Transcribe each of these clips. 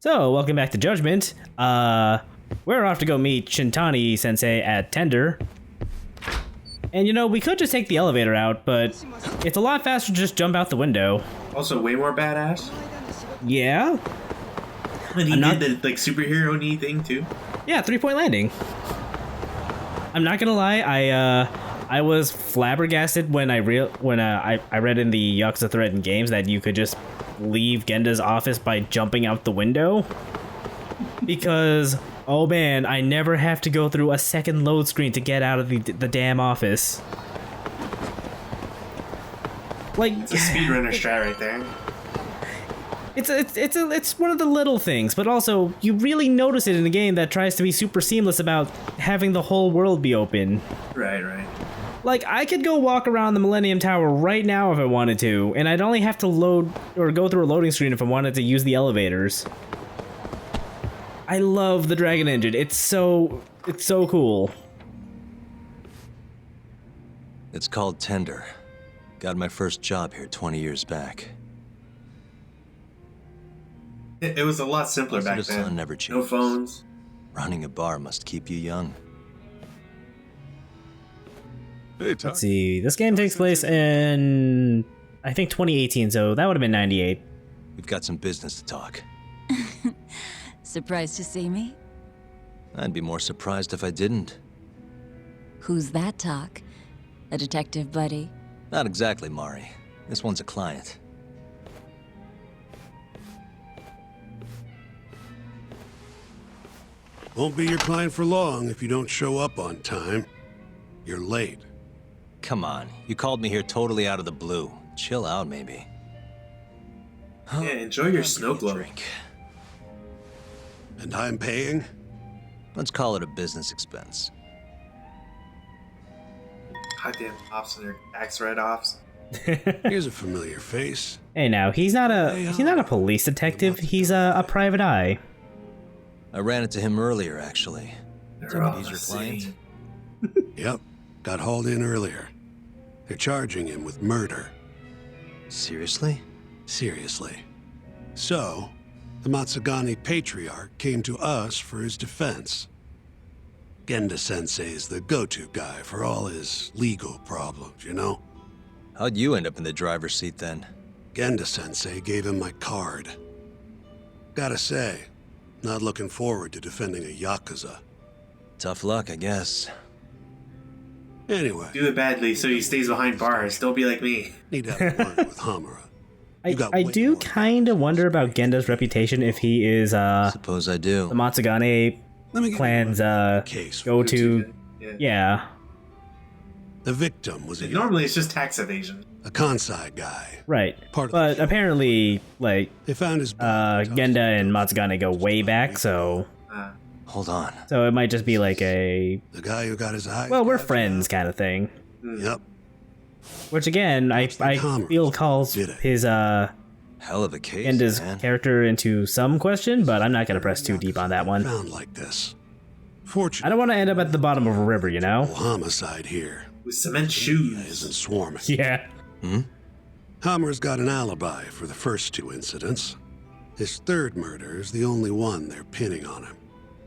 So, welcome back to Judgment. We're off to go meet Shintani-sensei at Tender. And you know, we could just take the elevator out, but it's a lot faster to just jump out the window. Also, way more badass. Yeah? And he did the, like, superhero-y thing, too. Yeah, 3-point landing. I'm not gonna lie, I was flabbergasted when I read in the Yakuza thread in games that you could just leave Genda's office by jumping out the window. Because, oh man, I never have to go through a second load screen to get out of the damn office. Like, it's a speedrunner strat right there. It's one of the little things, but also you really notice it in a game that tries to be super seamless about having the whole world be open. Right. Like, I could go walk around the Millennium Tower right now if I wanted to, and I'd only have to load or go through a loading screen if I wanted to use the elevators. I love the Dragon Engine. It's so cool. It's called Tender. Got my first job here 20 years back. It was a lot simpler back then. Never changes. No phones. Running a bar must keep you young. Let's see. This game takes place in, I think, 2018, so that would have been 98. We've got some business to talk. Surprised to see me? I'd be more surprised if I didn't. Who's that, Talk? A detective buddy? Not exactly, Mari. This one's a client. Won't be your client for long if you don't show up on time. You're late. Come on, you called me here totally out of the blue. Chill out, maybe. Yeah, enjoy your snow globe. Drink. And I'm paying? Let's call it a business expense. Goddamn cops and their tax write-offs. Here's a familiar face. Hey, now he's not a police detective. He's a private eye. I ran into him earlier, actually. They're all He's your the client? same. Yep, got hauled in earlier. They're charging him with murder. Seriously? Seriously. So, the Matsugane Patriarch came to us for his defense. Genda-sensei is the go-to guy for all his legal problems, you know? How'd you end up in the driver's seat then? Genda-sensei gave him my card. Gotta say, not looking forward to defending a Yakuza. Tough luck, I guess. Anyway. Do it badly so he stays behind bars. Don't be like me. Need to have a word with Hamura. I do kind of wonder about Genda's reputation if he is Suppose I do. the Matsugane clan's go-to. Yeah. The victim was Normally it's just tax evasion. a Kansai guy. Right. Part of But the apparently, like, They found his body Genda and Matsugane go way back, so Hold on. it might just be like a, the guy who got his eyes. well, we're gouged friends out. kind of thing. Yep. Which again, I feel calls Did it. his Hell of a case, Genda's man. character into some question, but I'm not gonna press too deep on that one. Found like this. I Fortunately, don't want to end up at the bottom of a river, you know? homicide here With cement isn't shoes. swarming. Yeah. Hammer's got an alibi for the first two incidents. His third murder is the only one they're pinning on him.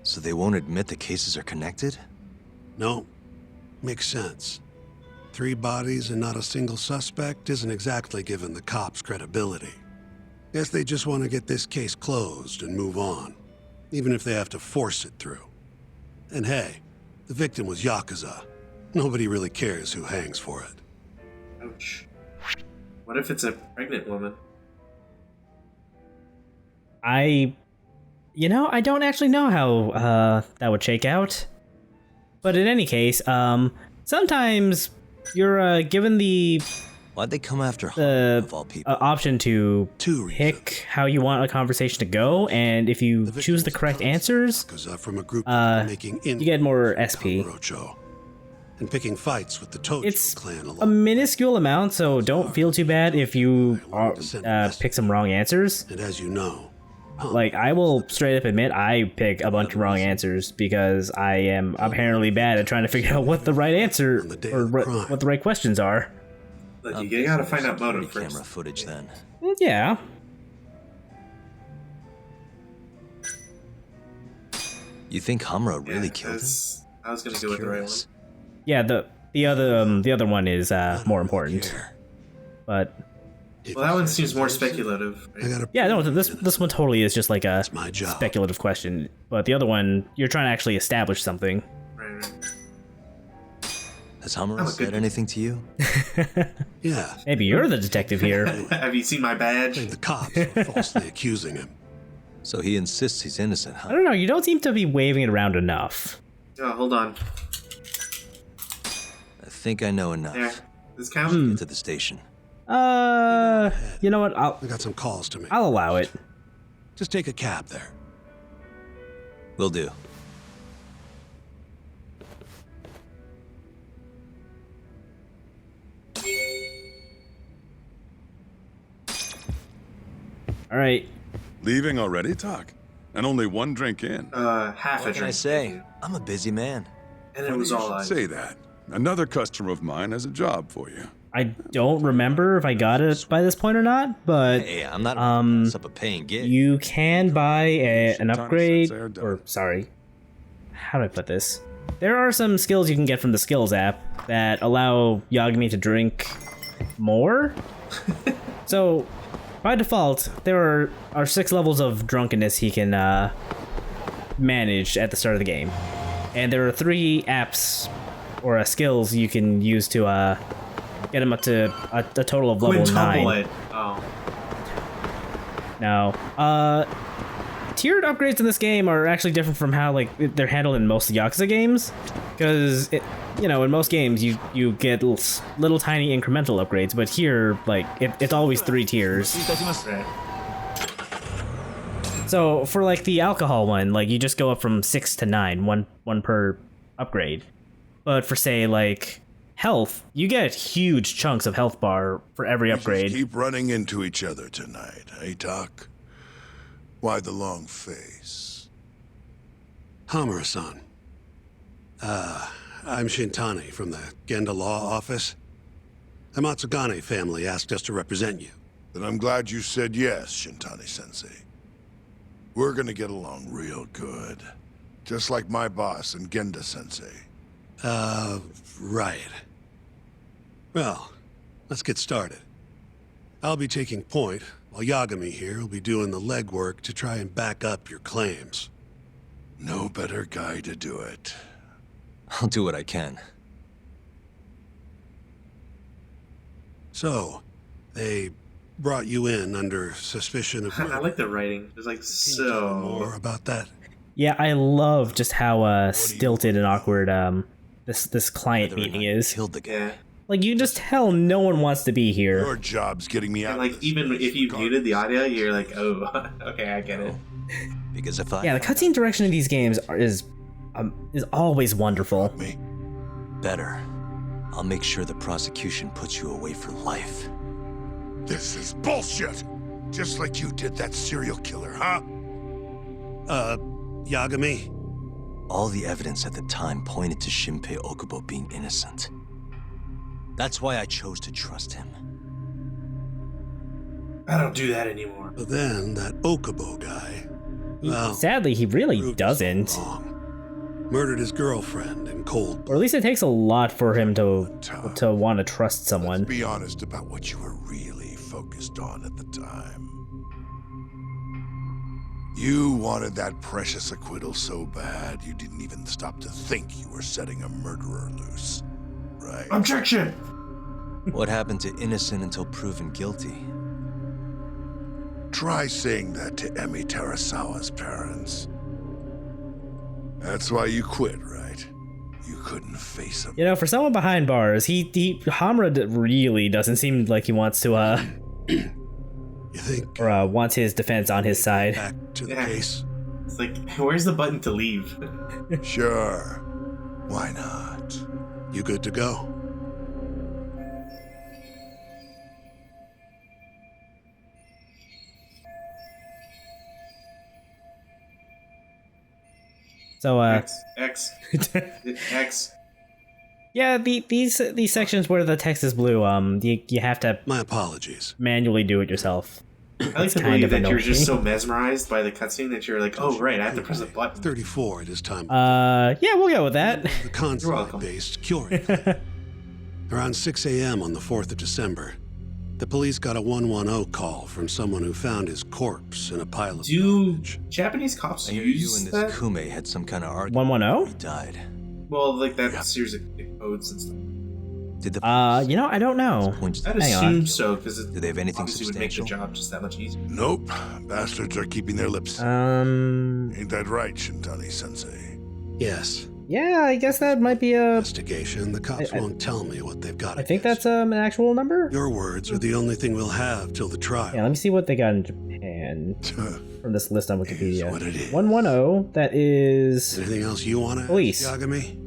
So they won't admit the cases are connected? No, makes sense. 3 bodies and not a single suspect isn't exactly giving the cops credibility. Guess they just want to get this case closed and move on, even if they have to force it through. And hey, the victim was Yakuza. Nobody really cares who hangs for it. Ouch. What if it's a pregnant woman? I don't actually know how that would shake out. But in any case, sometimes you're given the Why'd they come after Hama, of all people? option to 2 reasons. pick how you want a conversation to go, and if you The choose the victim's correct cousin, answers, Yakuza from a group making you get more SP. Kamurocho, and picking fights with the Tojo It's clan a alone. minuscule amount, so don't feel too bad if you pick some wrong answers. And as you know, Like, I will straight up admit I pick a bunch of wrong answers because I am apparently bad at trying to figure out what the right answer On the day or of the crime. what the right questions are. Look, you gotta find out motive Camera first. footage then. Yeah. You think Hamra really Yeah, killed him? I was gonna go with the right one. Yeah, the other one is more important. But Well, that one seems more speculative. I Right? gotta yeah, no, this one totally is just like a my job. speculative question. But the other one, you're trying to actually establish something. Right. Has Hamra I'm a said good- anything to you? Yeah, Maybe you're the detective here. Have you seen my I badge? think the cops were falsely accusing him. So he insists he's innocent, I huh? don't know. You don't seem to be waving it around enough. Oh, hold on. I think I know enough. There. This count? Get to the station. You know what? I got some calls to make. I'll allow it. Just take a cab there. Will do. All right. Leaving already, Talk? And only one drink in. Half a What can I drink. say? I'm a busy man. And it was You all should eyes. say that. Another customer of mine has a job for you. I don't remember if I got it by this point or not, but Hey, I'm not about to mess up a paying gig. you can buy an Sometimes upgrade. they're done. Or sorry, how do I put this? There are some skills you can get from the skills app that allow Yagami to drink more. So, by default, there are 6 levels of drunkenness he can manage at the start of the game, and there are 3 apps or skills you can use to get him up to a total of level 9. Quintuple it. Oh. Now, tiered upgrades in this game are actually different from how they're handled in most Yakuza games, because in most games you get little tiny incremental upgrades, but here it's always 3 tiers. Right. So for the alcohol one, you just go up from 6 to 9, one per upgrade. But for say health, you get huge chunks of health bar for every We upgrade. just keep running into each other tonight, eh, Doc? Why the long face? Hamura-san. I'm Shintani from the Genda Law Office. The Matsugane family asked us to represent you. Then I'm glad you said yes, Shintani-sensei. We're gonna get along real good. Just like my boss and Genda-sensei. Right. Well, let's get started. I'll be taking point, while Yagami here will be doing the legwork to try and back up your claims. No better guy to do it. I'll do what I can. So, they brought you in under suspicion of I murder. like the writing. It's Can you tell me more so. about that? Yeah, I love just how stilted and awkward this client Whether or meeting not you is. Killed the guy. Yeah. You can just tell no one wants to be here. Your job's getting me out And of this even place if you muted the regardless. audio, you're like, oh, okay, I get it. Because if I Yeah, the cutscene direction of these games is always wonderful. Me? better, I'll make sure the prosecution puts you away for life. This is bullshit! Just like you did that serial killer, huh? Yagami? All the evidence at the time pointed to Shinpei Okubo being innocent. That's why I chose to trust him. I don't do that anymore. But then that Okubo guy, well, Sadly, he really proved doesn't. us all wrong. Murdered his girlfriend in cold blood. Or at least it takes a lot for him to want to trust someone. Be honest about what you were really focused on at the time. You wanted that precious acquittal so bad, you didn't even stop to think you were setting a murderer loose. Right? Objection! What happened to innocent until proven guilty? Try saying that to Emi Terasawa's parents. That's why you quit, right? You couldn't face him. For someone behind bars, Hamura really doesn't seem like he wants to, You think or wants his defense on his side. back to the Yeah. case? It's like, where's the button to leave? Sure. Why not? You good to go? So, X. X. yeah, these sections where the text is blue, you have to My apologies. manually do it yourself. I like to kind believe of that you're just annoying. so mesmerized by the cutscene that you're like, oh, right, I have to press a button. 34, it is time. Yeah, we'll go with that. The consulate-based Curie clinic. Around 6 a.m. on the 4th of December, the police got a 110 call from someone who found his corpse in a pile of Do garbage. Japanese cops I hear you use and this that? Kume had some kind of argument. 110? He died. Well, like that series of codes and stuff. Did the You know, I don't know. point to I'd the Hang on. assume so, because it Do they have anything obviously would make the substantial? job just that much easier. Nope. Bastards are keeping their lips. Uh, Ain't that right, Shintani-sensei? Yes. Yeah, I guess that might be a... Investigation. The cops won't tell me what they've got. I think that's an actual number. Your words are the only thing we'll have till the trial. Yeah, let me see what they got in Japan from this list on Wikipedia. what it is. 110, that is... Anything else you want to Police. ask, Yagami?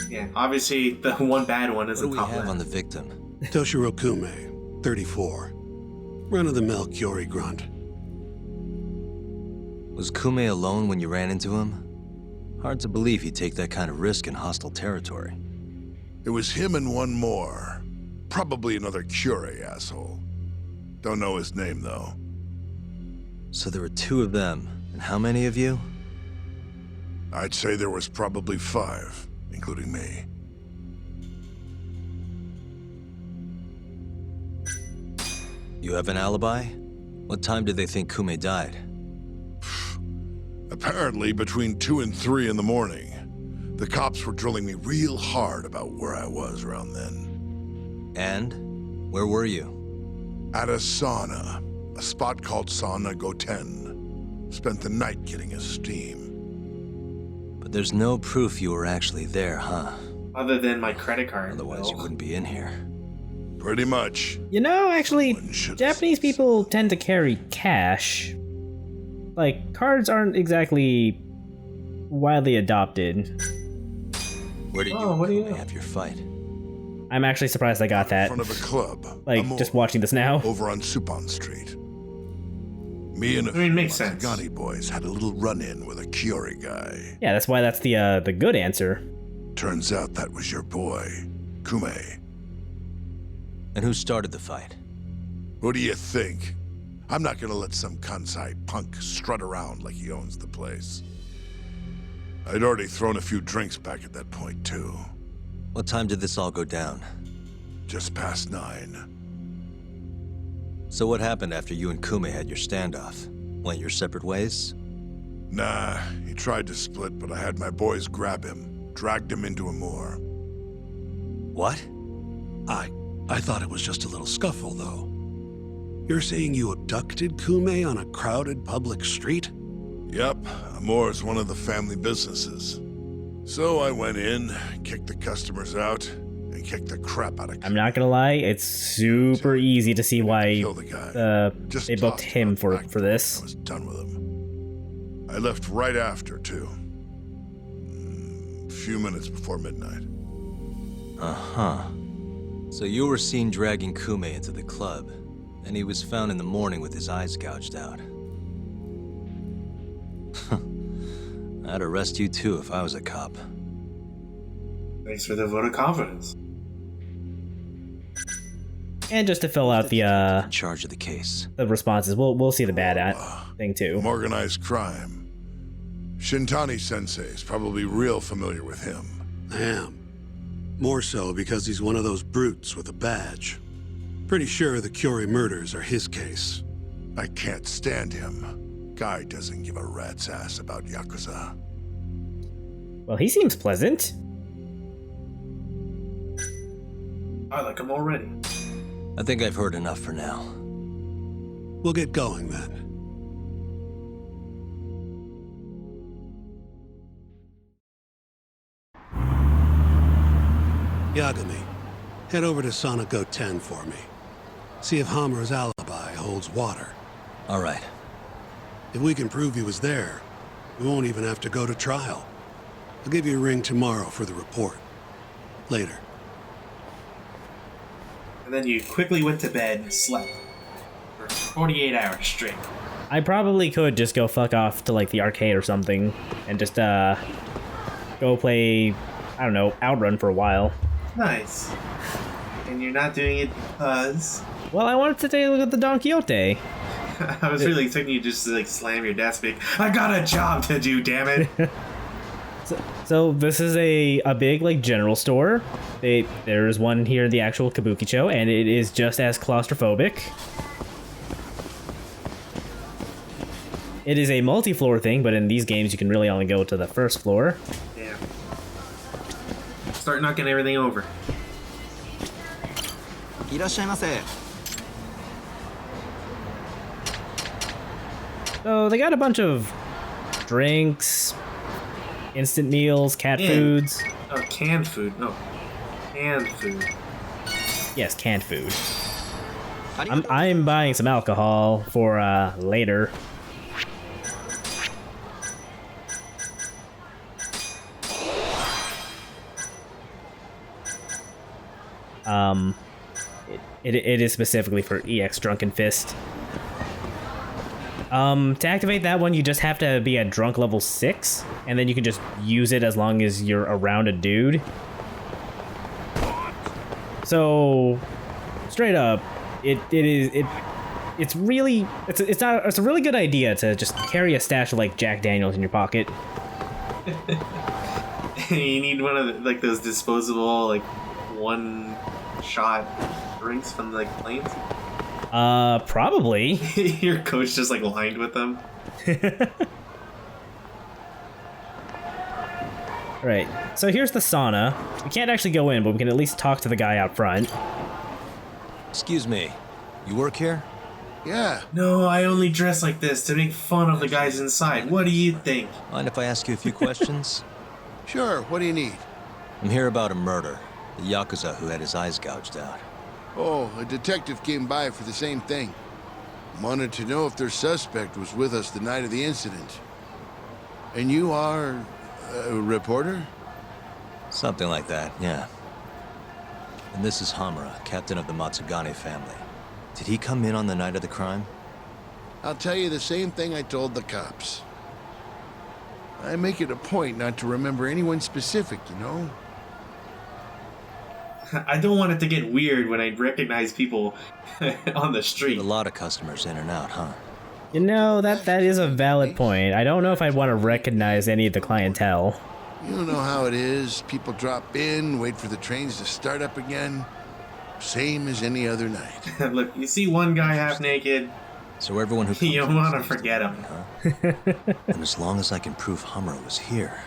Yeah, obviously the one bad one is What the do we top have left. on the victim? Toshiro Kume, 34. Run-of-the-mill Curie grunt. Was Kume alone when you ran into him? Hard to believe he'd take that kind of risk in hostile territory. It was him and one more. Probably another Curie asshole. Don't know his name, though. So there were two of them, and how many of you? I'd say there was probably 5, including me. You have an alibi? What time did they think Kume died? Apparently, between 2 and 3 in the morning. The cops were drilling me real hard about where I was around then. And? Where were you? At a sauna. A spot called Sauna Goten. Spent the night getting a steam. But there's no proof you were actually there, huh? Other than my credit card. Otherwise you bill. wouldn't be in here. Pretty much. You know, actually, Someone should've Japanese said people tend to carry cash. Like, cards aren't exactly widely adopted. Where did Oh, you what do and you Kume know? have your fight? I'm actually surprised I got In that. front of a club. Like, Amor, just watching this now. Over on Supon Street. Me and a I mean, few makes sense. Matsugani boys had a little run-in with a Curie guy. Yeah, that's why that's the good answer. Turns out that was your boy, Kume. And who started the fight? Who do you think? I'm not gonna let some Kansai punk strut around like he owns the place. I'd already thrown a few drinks back at that point, too. What time did this all go down? Just past 9. So what happened after you and Kume had your standoff? Went your separate ways? Nah, he tried to split, but I had my boys grab him, dragged him into a moor. What? I thought it was just a little scuffle, though. You're saying you abducted Kume on a crowded public street? Yep, Amor's one of the family businesses. So I went in, kicked the customers out, and kicked the crap out of I'm not gonna lie, it's super easy to see why Kill the guy. they booked tossed him out for back door this. when I was done with him. I left right after, too. A few minutes before midnight. Uh-huh. So you were seen dragging Kume into the club, and he was found in the morning with his eyes gouged out. I'd arrest you too if I was a cop. Thanks for the vote of confidence. And just to fill out the In charge of the case. responses, we'll see the bad thing too. Organized crime. Shintani-sensei is probably real familiar with him. I am. More so because he's one of those brutes with a badge. Pretty sure the Curie murders are his case. I can't stand him. Guy doesn't give a rat's ass about Yakuza. Well, he seems pleasant. I like him already. I think I've heard enough for now. We'll get going then. Yagami, head over to Sonico 10 for me. See if Hamura's alibi holds water. All right. If we can prove he was there, we won't even have to go to trial. I'll give you a ring tomorrow for the report. Later. And then you quickly went to bed and slept for 48 hours straight. I probably could just go fuck off to like the arcade or something and just go play, I don't know, Outrun for a while. Nice. And you're not doing it because... Well, I wanted to take a look at the Don Quixote. I was really expecting you just to like slam your desk and be, I got a job to do, damn it. So this is a big like general store. There's one here in the actual Kabukicho, and it is just as claustrophobic. It is a multi-floor thing, but in these games you can really only go to the first floor. Yeah. Start knocking everything over. So they got a bunch of drinks, instant meals, cat Yeah. foods. Oh, canned food. No. Canned food. Yes, canned food. I'm buying some alcohol for later. It is specifically for EX Drunken Fist. To activate that one, you just have to be at drunk level 6, and then you can just use it as long as you're around a dude. So, straight up, it's a really good idea to just carry a stash of like Jack Daniels in your pocket. You need one of the, like those disposable like one-shot drinks from like planes. Probably. Your coach just like lined with them. Right. So here's the sauna. We can't actually go in, but we can at least talk to the guy out front. Excuse me, you work here? Yeah. No, I only dress like this to make fun of the guys inside. What do you think? Mind if I ask you a few questions? Sure, what do you need? I'm here about a murder. The Yakuza who had his eyes gouged out. Oh, a detective came by for the same thing. Wanted to know if their suspect was with us the night of the incident. And you are a reporter? Something like that, yeah. And this is Hamura, captain of the Matsugane family. Did he come in on the night of the crime? I'll tell you the same thing I told the cops. I make it a point not to remember anyone specific, you know? I don't want it to get weird when I recognize people on the street. A lot of customers in and out, huh? You know, that is a valid point. I don't know if I'd want to recognize any of the clientele. You know how it is. People drop in, wait for the trains to start up again. Same as any other night. Look, you see one guy half naked, So everyone who you comes want to seems to forget be him. in, huh? And as long as I can prove Hamura was here,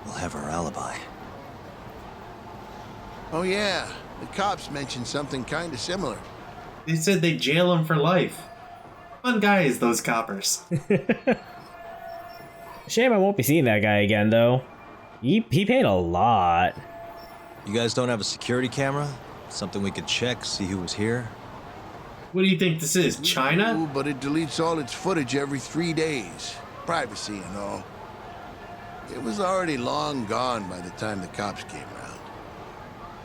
we'll have our alibi. Oh yeah, the cops mentioned something kind of similar. They said they'd jail him for life. Fun guys, those coppers. Shame I won't be seeing that guy again, though. He paid a lot. You guys don't have a security camera? Something we could check, see who was here? What do you think this is, China? Ooh, but it deletes all its footage every 3 days. Privacy and all. It was already long gone by the time the cops came around.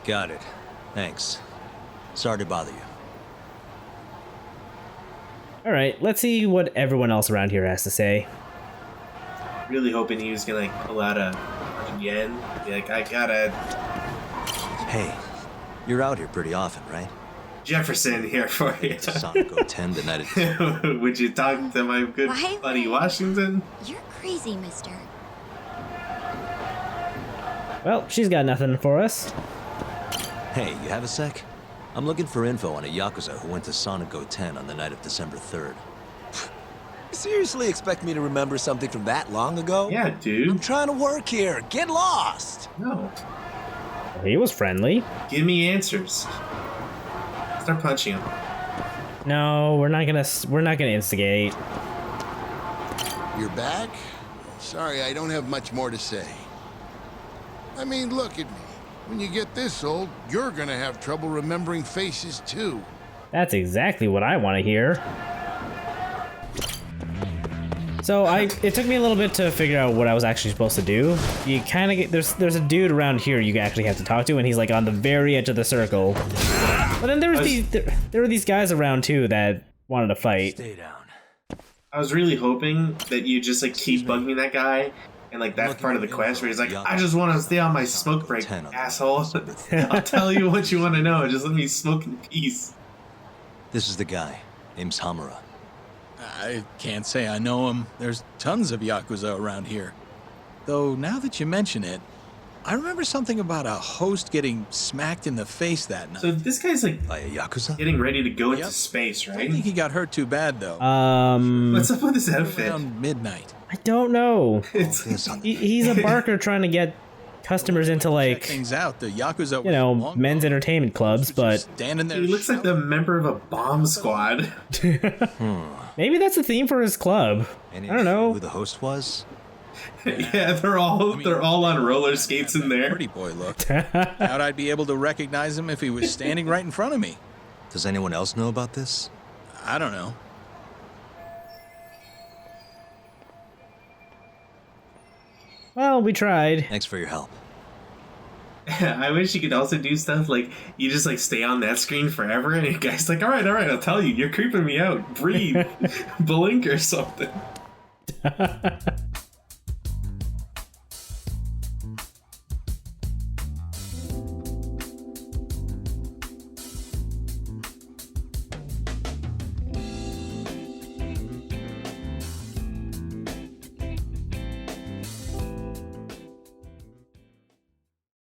Got it. Thanks. Sorry to bother you. Alright, let's see what everyone else around here has to say. Really hoping he was gonna like pull out a yen. Be like, I gotta Hey, you're out here pretty often, right? Jefferson here for you. To Sonic 10 the night of... Would you talk to my good Why? buddy Washington? You're crazy, mister. Well, she's got nothing for us. Hey, you have a sec? I'm looking for info on a Yakuza who went to Sonic 10 on the night of December 3rd. Seriously expect me to remember something from that long ago? Yeah, I'm dude. trying to work here. Get lost. No. He was friendly. Give me answers. Start punching him. No, we're not gonna instigate. You're back? Sorry, I don't have much more to say. I mean, look at me. When you get this old, you're gonna have trouble remembering faces, too. That's exactly what I want to hear. So it took me a little bit to figure out what I was actually supposed to do. You kind of get there's a dude around here you actually have to talk to, and he's like on the very edge of the circle. But then there were these guys around too that wanted to fight. Stay down. I was really hoping that you just like keep bugging that guy And like that's Looking part of the for quest where he's like, info. I just want to stay on my smoke break, 10 on the asshole. list. I'll tell you what you want to know. Just let me smoke in peace. This is the guy. Name's Hamura. I can't say I know him. There's tons of Yakuza around here. Though, now that you mention it, I remember something about a host getting smacked in the face that night. So this guy's like By a Yakuza? getting ready to go into Yep. space, I right? don't think he got hurt too bad, though. What's up with his outfit? Around midnight. I don't know. It's This on He, he's a barker trying to get customers into Check like, things out. The Yakuza you know, was long men's gone. entertainment clubs, Was but just standing there he looks like the member of a bomb squad. maybe that's the theme for his club. Any I don't idea know. who the host was? Yeah, they're all on roller skates in there. Pretty boy look. How'd I be able to recognize him if he was standing right in front of me? Does anyone else know about this? I don't know. Well, we tried. Thanks for your help. I wish you could also do stuff like you just like stay on that screen forever, and your guy's like, all right, I'll tell you, you're creeping me out. Breathe, blink or something.